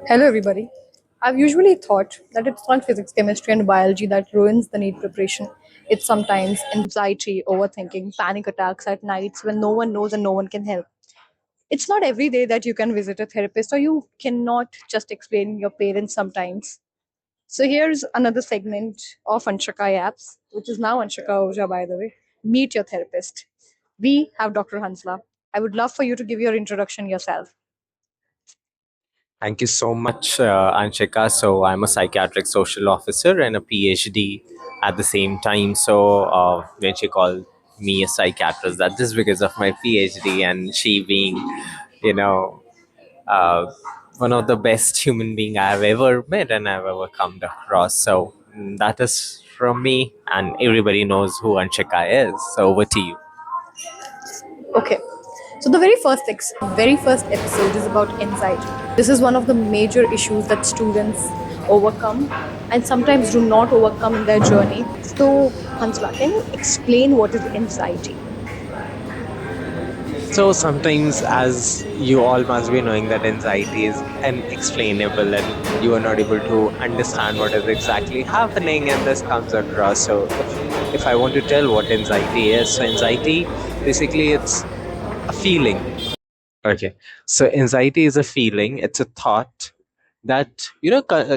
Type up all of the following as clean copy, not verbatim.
Hello, everybody. I've usually thought that it's not physics, chemistry, and biology that ruins the NEET preparation. It's sometimes anxiety, overthinking, panic attacks at nights when no one knows and no one can help. It's not every day that you can visit a therapist or you cannot just explain your parents sometimes. So here's another segment of Anshakai apps, which is now Anshaka Oja, by the way. Meet your therapist. We have Dr. Hansla. I would love for you to give your introduction yourself. Thank you so much, Anshika. So, I'm a psychiatric social officer and a PhD at the same time. So, when she called me a psychiatrist, that is because of my PhD and she being, you know, uh, one of the best human being I've ever met and I've ever come across. So, that is from me, and everybody knows who Anshika is. So, over to you. Okay. So the very first episode is about anxiety. This is one of the major issues that students overcome and sometimes do not overcome in their journey. So Hansla, can you explain what is anxiety? So sometimes, as you all must be knowing, that anxiety is unexplainable and you are not able to understand what is exactly happening, and this comes across. So if I want to tell what anxiety is, so anxiety basically it's a feeling. Okay. So anxiety is a feeling, it's a thought that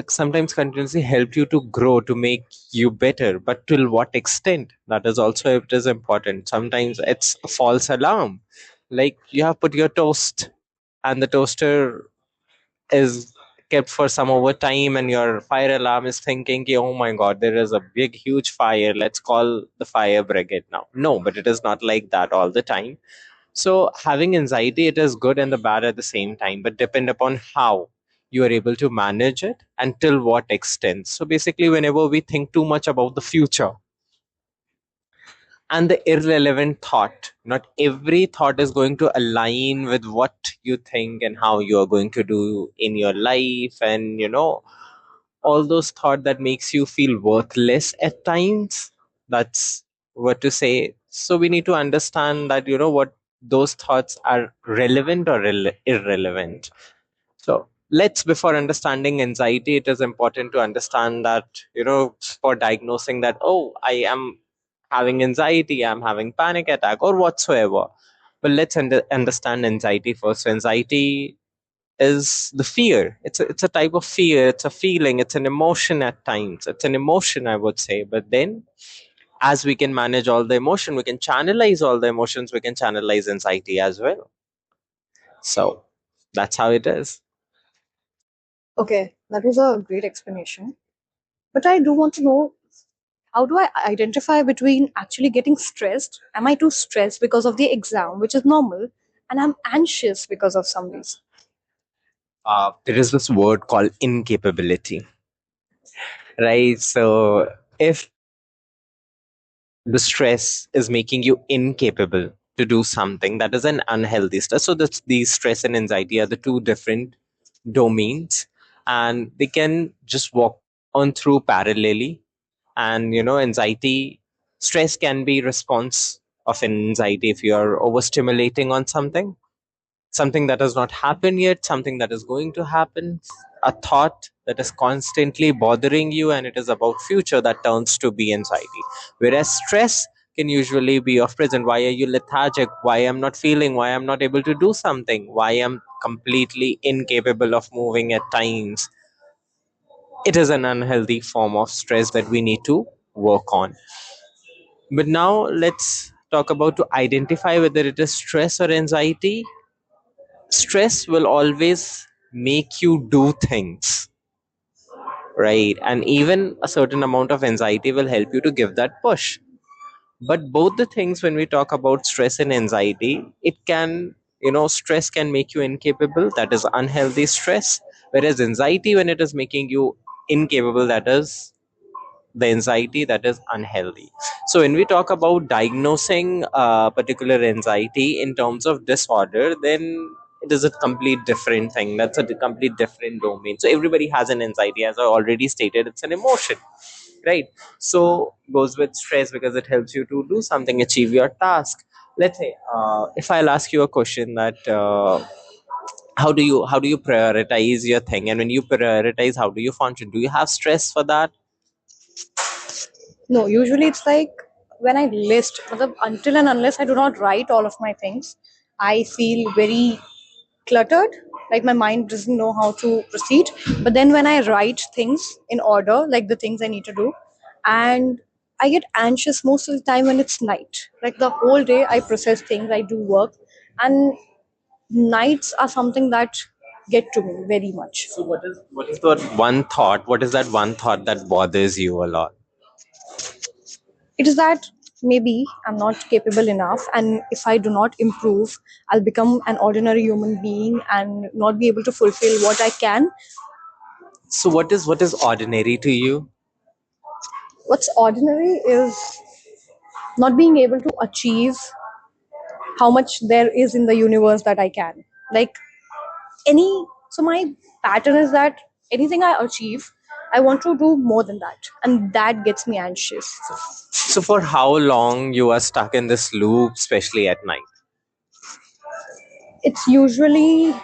sometimes continuously help you to grow, to make you better, but till what extent, that is also it is important. Sometimes it's a false alarm, like you have put your toast and the toaster is kept for some overtime and your fire alarm is thinking, "Ki, oh my god, there is a big huge fire, let's call the fire brigade now." No, but it is not like that all the time. So having anxiety, it is good and the bad at the same time, but depend upon how you are able to manage it and till what extent. So basically, whenever we think too much about the future and the irrelevant thought, not every thought is going to align with what you think and how you are going to do in your life, and all those thought that makes you feel worthless at times, that's what to say. So we need to understand that what those thoughts are relevant or irrelevant. So let's, before understanding anxiety, it is important to understand that for diagnosing that, oh, I am having anxiety, I'm having panic attack or whatsoever. But let's understand anxiety first. So anxiety is the fear. It's a type of fear. It's a feeling. It's an emotion at times. It's an emotion, I would say. But then, as we can manage all the emotion, we can channelize all the emotions. We can channelize anxiety as well. So that's how it is. Okay, that was a great explanation. But I do want to know, how do I identify between actually getting stressed? Am I too stressed because of the exam, which is normal, and I'm anxious because of some reason? There is this word called incapability, right? So if the stress is making you incapable to do something, that is an unhealthy stress. So that's the stress and anxiety are the two different domains, and they can just walk on through parallelly. And anxiety, stress can be response of anxiety if you are overstimulating on something that has not happened yet, something that is going to happen, a thought that is constantly bothering you and it is about future, that turns to be anxiety. Whereas stress can usually be of present. Why are you lethargic? Why I'm not feeling? Why I'm not able to do something? Why I'm completely incapable of moving at times? It is an unhealthy form of stress that we need to work on. But now let's talk about to identify whether it is stress or anxiety. Stress will always make you do things, right? And even a certain amount of anxiety will help you to give that push. But both the things, when we talk about stress and anxiety, it can, stress can make you incapable, that is unhealthy stress. Whereas anxiety, when it is making you incapable, that is the anxiety that is unhealthy. So when we talk about diagnosing particular anxiety in terms of disorder, then it is a complete different thing. That's a complete different domain. So everybody has an anxiety, as I already stated, it's an emotion, right? So goes with stress because it helps you to do something, achieve your task. Let's say if I'll ask you a question that How do you prioritize your thing, and when you prioritize, how do you function? Do you have stress for that? No, usually it's like when I list, until and unless I do not write all of my things, I feel very cluttered. Like my mind doesn't know how to proceed. But then when I write things in order, like the things I need to do, and I get anxious most of the time when it's night. Like the whole day, I process things, I do work, and nights are something that get to me very much. So what is that one thought that bothers you a lot? It is that maybe I'm not capable enough, and if I do not improve, I'll become an ordinary human being and not be able to fulfill what I can. So what is ordinary to you? What's ordinary is not being able to achieve how much there is in the universe that I can. Like my pattern is that anything I achieve, I want to do more than that, and that gets me anxious. So for how long you are stuck in this loop, especially at night? It's usually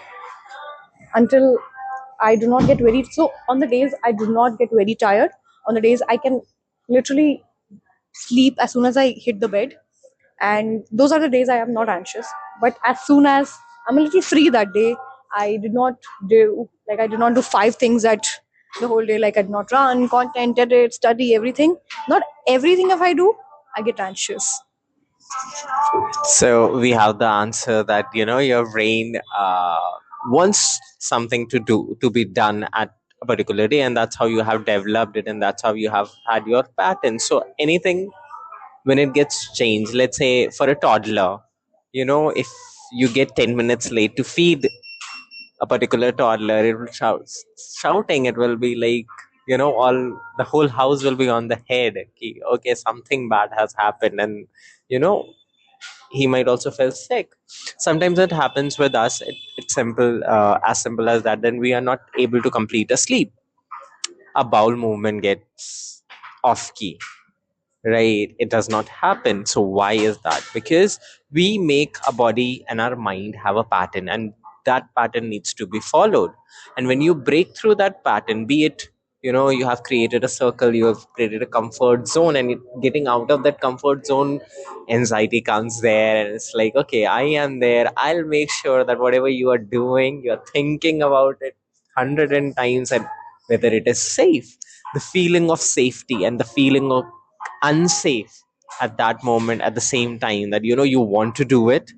until I do not get very so on the days I do not get very tired, on the days I can literally sleep as soon as I hit the bed, and those are the days I am not anxious. But as soon as I'm a little free that day, I did not do five things at the whole day. Like I did not run, content, edit, study, everything. Not everything if I do, I get anxious. So we have the answer that your brain wants something to be done at a particular day, and that's how you have developed it, and that's how you have had your pattern. So anything, when it gets changed, let's say for a toddler, if you get 10 minutes late to feed a particular toddler, it will shouting. It will be like, all the whole house will be on the head. Okay, something bad has happened, and you know he might also feel sick. Sometimes it happens with us. It's simple, as simple as that. Then we are not able to complete a sleep. A bowel movement gets off key, right? It does not happen. So why is that? Because we make our body and our mind have a pattern, and that pattern needs to be followed. And when you break through that pattern, be it, you have created a circle, you have created a comfort zone, and getting out of that comfort zone, anxiety comes there, and it's like, okay, I am there, I'll make sure that whatever you are doing, you're thinking about it 100 times, and whether it is safe. The feeling of safety and the feeling of unsafe at that moment, at the same time, that you want to do it,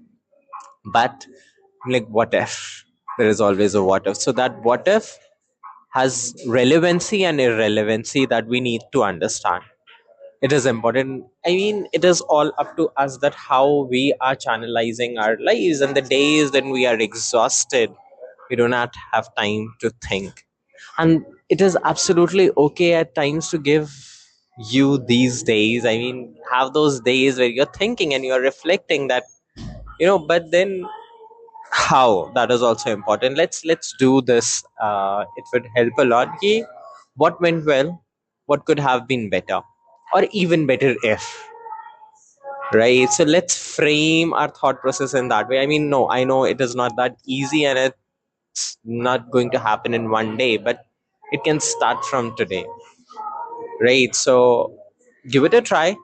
but like, what if? There is always a what if. So that what if has relevancy and irrelevancy that we need to understand. It is important. I mean, it is all up to us that how we are channelizing our lives, and the days when we are exhausted, we do not have time to think. And it is absolutely okay at times to give you these days. I mean, have those days where you're thinking and you're reflecting that, but then how, that is also important. Let's do this. It would help a lot. What went well, what could have been better, or even better if, right? So let's frame our thought process in that way. I mean, no, I know it is not that easy, and it's not going to happen in one day, but it can start from today, right? So give it a try.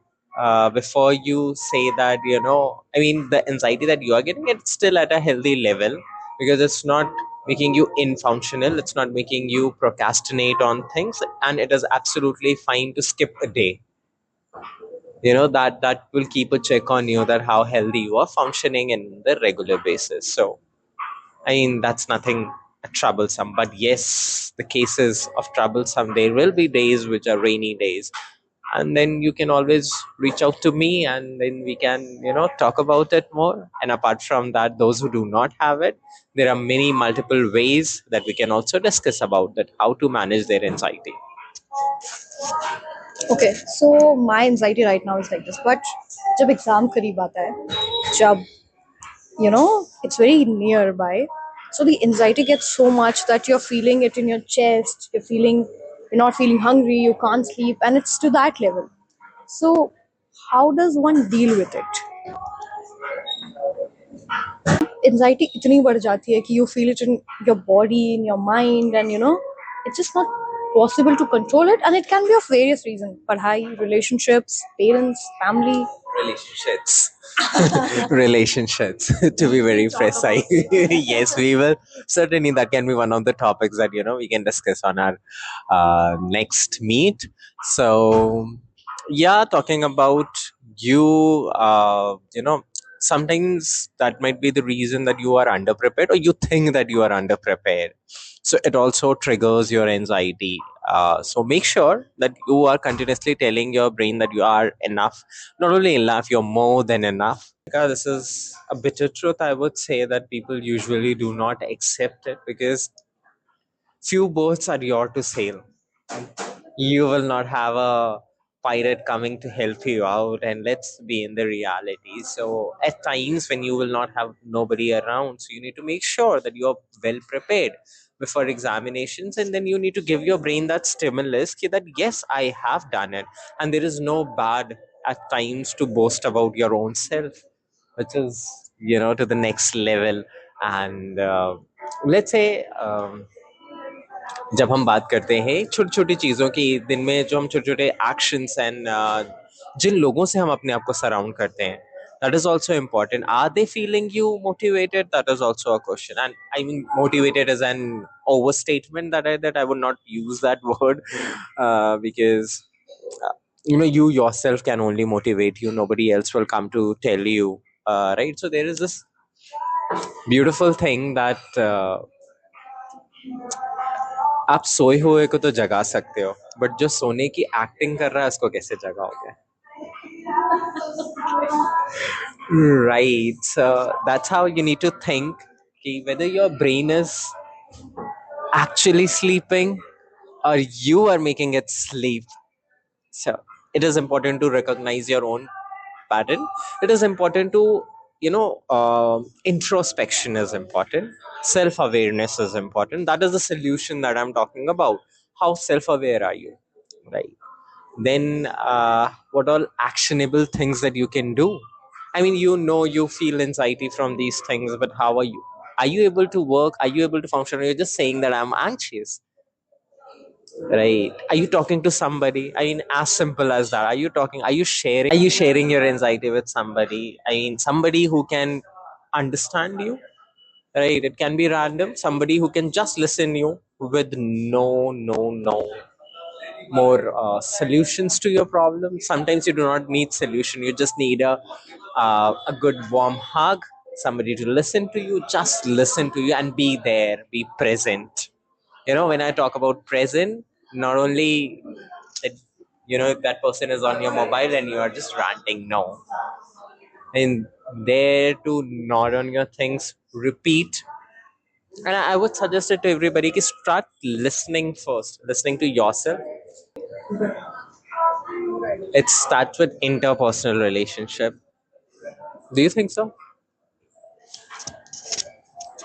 Before you say that, I mean, the anxiety that you are getting, it's still at a healthy level, because it's not making you infunctional, it's not making you procrastinate on things, and it is absolutely fine to skip a day. That will keep a check on you, that how healthy you are functioning in the regular basis. So I mean, that's nothing troublesome. But yes, the cases of troublesome, there will be days which are rainy days. And then you can always reach out to me, and then we can, talk about it more. And apart from that, those who do not have it, there are many multiple ways that we can also discuss about that, how to manage their anxiety. Okay, so my anxiety right now is like this. But जब exam करीब आता है, जब it's very nearby, so the anxiety gets so much that you're feeling it in your chest, you're not feeling hungry, you can't sleep, and it's to that level. So how does one deal with it? anxiety इतनी बढ़ जाती है कि you feel it in your body, in your mind, and it's just not possible to control it, and it can be of various reasons: पढ़ाई, relationships, parents, family. Relationships. Relationships, to be very precise. Yes, we will. Certainly, that can be one of the topics that, we can discuss on our next meet. So, yeah, talking about you, sometimes that might be the reason that you are underprepared or you think that you are underprepared. So it also triggers your anxiety. So make sure that you are continuously telling your brain that you are enough. Not only enough, you're more than enough. This is a bitter truth. I would say that people usually do not accept it because few boats are yours to sail. You will not have a pirate coming to help you out, and let's be in the reality. So at times when you will not have nobody around, so you need to make sure that you're well prepared before examinations, and then you need to give your brain that stimulus that yes, I have done it, and there is no bad at times to boast about your own self, which is to the next level. And let's say जब हम बात करते हैं छोटी छोटी चीज़ों की दिन में, जो हम छोटे छोटे एक्शंस एंड जिन लोगों से हम अपने आप को सराउंड करते हैं, that is also important. Are they feeling you motivated? That is also a question. And I mean, motivated is an overstatement that I would not use that word, because you yourself can only motivate you. Nobody else will come to tell you, right? So there is this beautiful thing that आप सोए हुए को तो जगा सकते हो, but जो सोने की एक्टिंग कर रहा है उसको कैसे जगाओगे? Right. So that's how you need to think, whether your brain is actually sleeping or you are making it sleep. So it is important to recognize your own pattern. It is important to, introspection is important. Self awareness is important. That is the solution that I'm talking about. How self aware are you? Right. Then what all actionable things that you can do? I mean, you feel anxiety from these things, but how are you able to work? Are you able to function? Or you're just saying that I'm anxious, right? Are you talking to somebody? I mean, as simple as that. Are you sharing your anxiety with somebody? I mean, somebody who can understand you, right? It can be random, somebody who can just listen you with no more solutions to your problem. Sometimes you do not need solution, you just need a good warm hug, somebody to listen to you, just listen to you and be there, be present. When I talk about present, not only that that person is on your mobile and you are just ranting, no, and there to nod on your things, repeat. And I would suggest it to everybody, start listening first, listening to yourself. It starts with interpersonal relationship. Do you think so?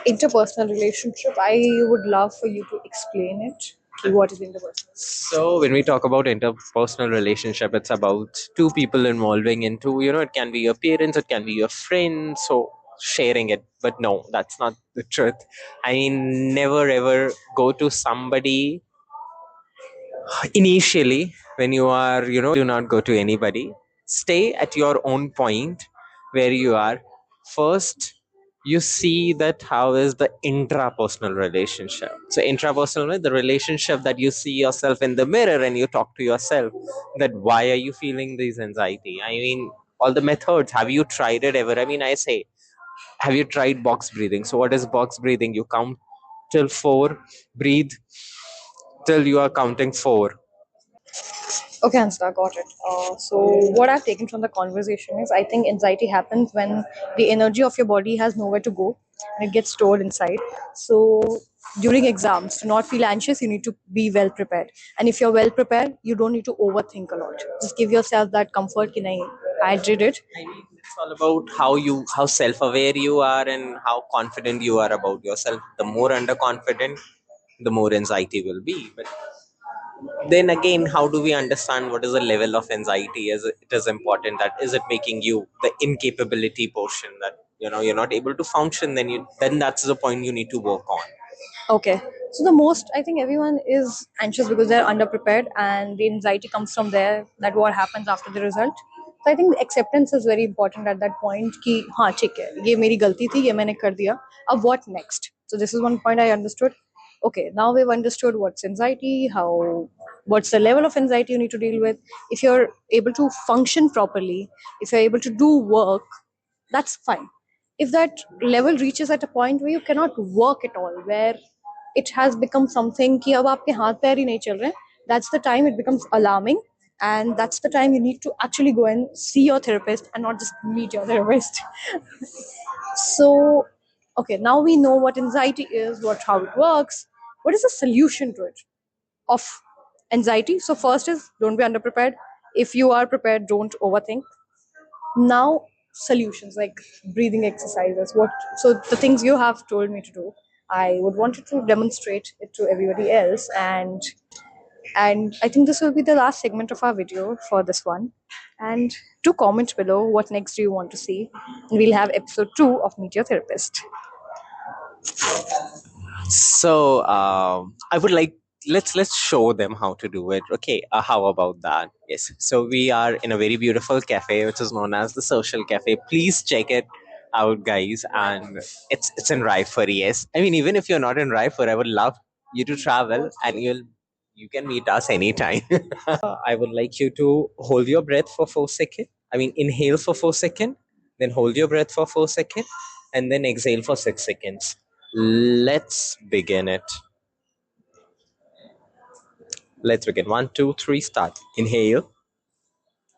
Interpersonal relationship, I would love for you to explain it. What is interpersonal? So when we talk about interpersonal relationship, it's about two people involving into, it can be your parents, it can be your friends, so sharing it. But no, that's not the truth. I mean, never ever go to somebody initially when you are, do not go to anybody. Stay at your own point where you are. First, you see that how is the intrapersonal relationship. So intrapersonal, the relationship that you see yourself in the mirror and you talk to yourself, that why are you feeling this anxiety? I mean, all the methods, have you tried it ever? I mean, I say, have you tried box breathing? So what is box breathing? You count till 4, breathe till you are counting 4. Okay, Hansa, got it. So, what I've taken from the conversation is I think anxiety happens when the energy of your body has nowhere to go and it gets stored inside. So, during exams, to not feel anxious, you need to be well prepared. And if you're well prepared, you don't need to overthink a lot. Just give yourself that comfort. Ki nahi, I did it. I mean, it's all about how self-aware you are and how confident you are about yourself. The more underconfident, the more anxiety will be. But Then again, how do we understand what is the level of anxiety? Is it is important that is it making you the incapability portion that you're not able to function? Then that's the point you need to work on. Okay. So the most, I think everyone is anxious because they're underprepared, and the anxiety comes from there. That what happens after the result. So I think the acceptance is very important at that point. कि हाँ ठीक है, ये मेरी गलती थी, ये मैंने कर दिया. अब what next? So this is one point I understood. Okay, now we've understood what's anxiety, what's the level of anxiety you need to deal with. If you're able to function properly, if you're able to do work, that's fine. If that level reaches at a point where you cannot work at all, where it has become something कि अब आपके हाथ पैर ही नहीं चल रहे, that's the time it becomes alarming, and that's the time you need to actually go and see your therapist and not just meet your therapist. So okay, now we know what anxiety is, what how it works. What is the solution to it of anxiety? So first is don't be underprepared. If you are prepared, don't overthink. Now solutions like breathing exercises, what, so the things you have told me to do, I would want you to demonstrate it to everybody else. And I think this will be the last segment of our video for this one. And do comment below what next do you want to see, and we'll have episode 2 of Meet Your Therapist. So I would like, let's show them how to do it. Okay, how about that? Yes. So we are in a very beautiful cafe, which is known as the Social Cafe. Please check it out, guys. And it's in Raipur. Yes. I mean, even if you're not in Raipur, I would love you to travel, and you can meet us anytime. I would like you to hold your breath for 4 seconds. I mean, inhale for 4 seconds, then hold your breath for 4 seconds, and then exhale for 6 seconds. Let's begin it. Let's begin. One, two, three, start. Inhale.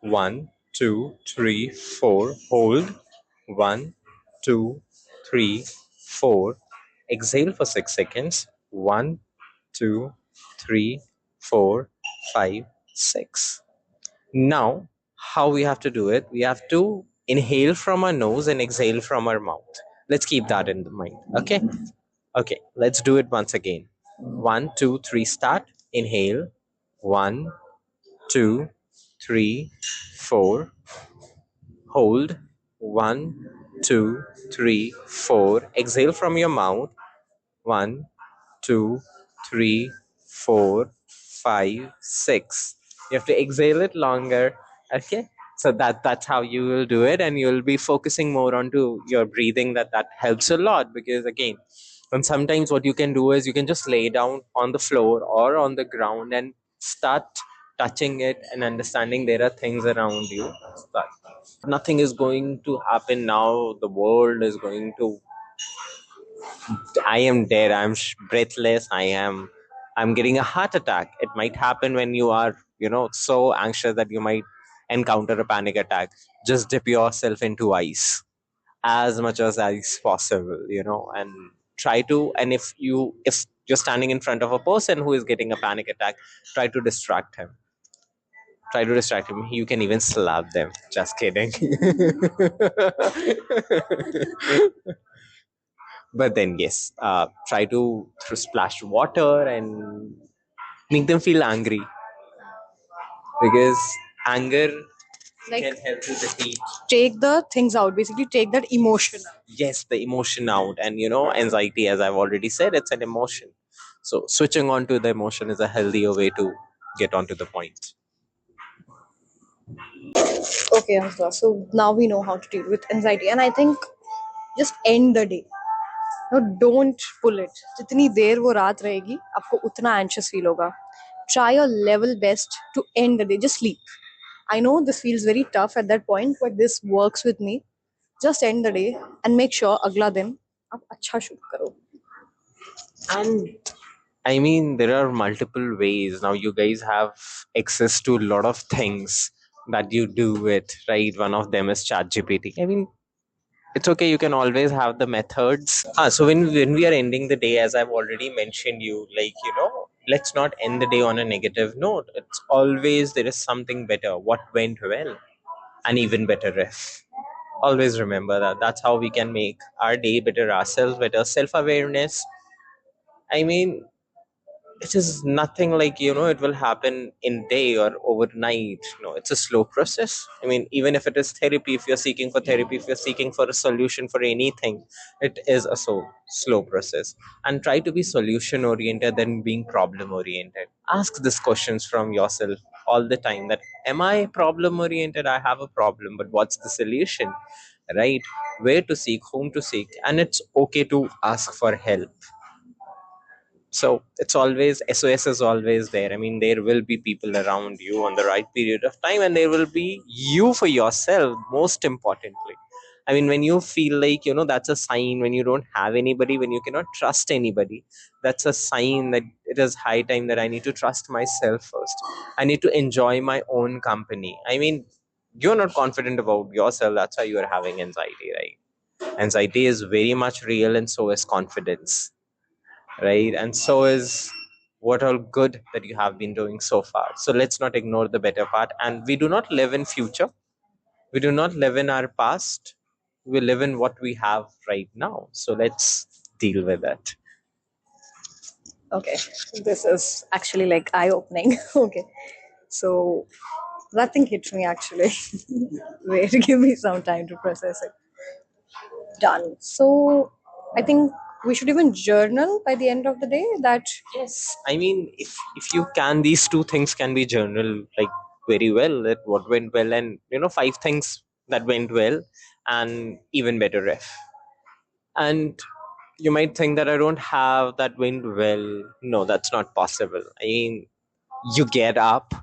One, two, three, four. Hold. One, two, three, four. Exhale for 6 seconds. One, two, three, four, five, six. Now, how we have to do it? We have to inhale from our nose and exhale from our mouth. Let's keep that in mind. Okay? Okay, let's do it once again. One, two, three, start. Inhale. One, two, three, four. Hold. One, two, three, four. Exhale from your mouth. One, two, three, four, five, six. You have to exhale it longer. Okay. So that's how you will do it, and you'll be focusing more onto your breathing. That helps a lot, because again, and sometimes what you can do is you can just lay down on the floor or on the ground and start touching it and understanding there are things around you. But nothing is going to happen now. The world is going to, I am dead. I'm breathless. I'm getting a heart attack. It might happen when you are, so anxious that you might encounter a panic attack. Just dip yourself into ice as much as ice possible, and try to. And if you're standing in front of a person who is getting a panic attack, try to distract him. Try to distract him. You can even slap them. Just kidding. But then yes, try to splash water and make them feel angry, because anger Like can help to defeat, take the things out, basically take that emotion out. yes, the emotion out. And anxiety, as I've already said, it's an emotion. So switching on to the emotion is a healthier way to get onto the point. Okay, Ansgar. So now we know how to deal with anxiety, and I think just end the day. No, don't pull it. जितनी देर वो रात रहेगी, आपको उतना anxious feel होगा. Try your level best to end the day. Just sleep. I know this feels very tough at that point, but this works with me. Just end the day and make sure अगला दिन आप अच्छा शुरू करो. And I mean, there are multiple ways now. You guys have access to a lot of things that you do it, right? One of them is ChatGPT. I mean, it's okay. You can always have the methods. So when we are ending the day, as I've already mentioned, you like let's not end the day on a negative note. It's always there is something better. What went well, and even better if. Always remember that. That's how we can make our day better, ourselves better. Self awareness. I mean, it is nothing like, it will happen in day or overnight. No, it's a slow process. I mean, even if it is therapy, if you're seeking for therapy, if you're seeking for a solution for anything, it is a so slow process. And try to be solution oriented than being problem oriented. Ask these questions from yourself all the time, that am I problem oriented? I have a problem, but what's the solution, right? Where to seek, whom to seek, and it's okay to ask for help. So it's always, SOS is always there. I mean, there will be people around you on the right period of time, and there will be you for yourself, most importantly. I mean, when you feel like, that's a sign, when you don't have anybody, when you cannot trust anybody, that's a sign that it is high time that I need to trust myself first. I need to enjoy my own company. I mean, you're not confident about yourself, that's why you're having anxiety, right? Anxiety is very much real, and so is confidence, right? And so is what all good that you have been doing so far. So let's not ignore the better part. And we do not live in future. We do not live in our past. We live in what we have right now. So let's deal with it. Okay, this is actually like eye opening. Okay, so nothing hit me actually. Wait, give me some time to process it. Done. So I think we should even journal by the end of the day. That Yes. I mean, if you can, these two things can be journal like very well. That what went well, and five things that went well, and even better if. And you might think that I don't have that went well. No, that's not possible. I mean, you get up,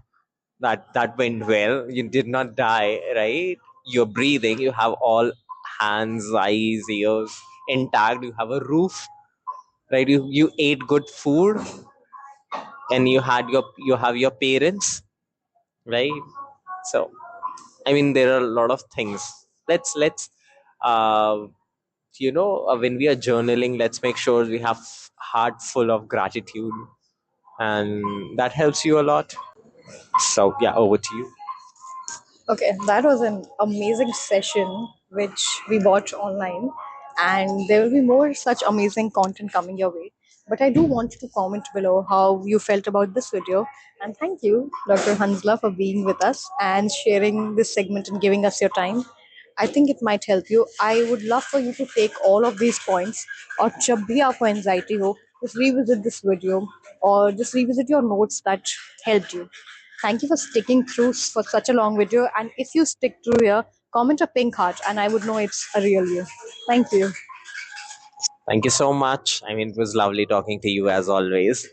that went well. You did not die, right? You're breathing. You have all hands, eyes, ears intact. You have a roof, right? You ate good food, and you have your parents, right? So I mean, there are a lot of things. Let's uh, when we are journaling, let's make sure we have heart full of gratitude, and that helps you a lot. So yeah, over to you. okay, that was an amazing session which we watched online, and there will be more such amazing content coming your way. But I do want you to comment below how you felt about this video. And thank you, Dr. Hansla, for being with us and sharing this segment and giving us your time. I think it might help you. I would love for you to take all of these points और जब भी आपको anxiety हो, just revisit this video or just revisit your notes that helped you. Thank you for sticking through for such a long video. And if you stick through here, comment a pink heart and I would know it's a real you. Thank you. Thank you so much. I mean, it was lovely talking to you as always.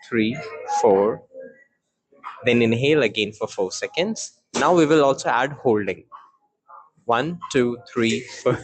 three, four. Then inhale again for 4 seconds. Now we will also add holding. One, two, three, four.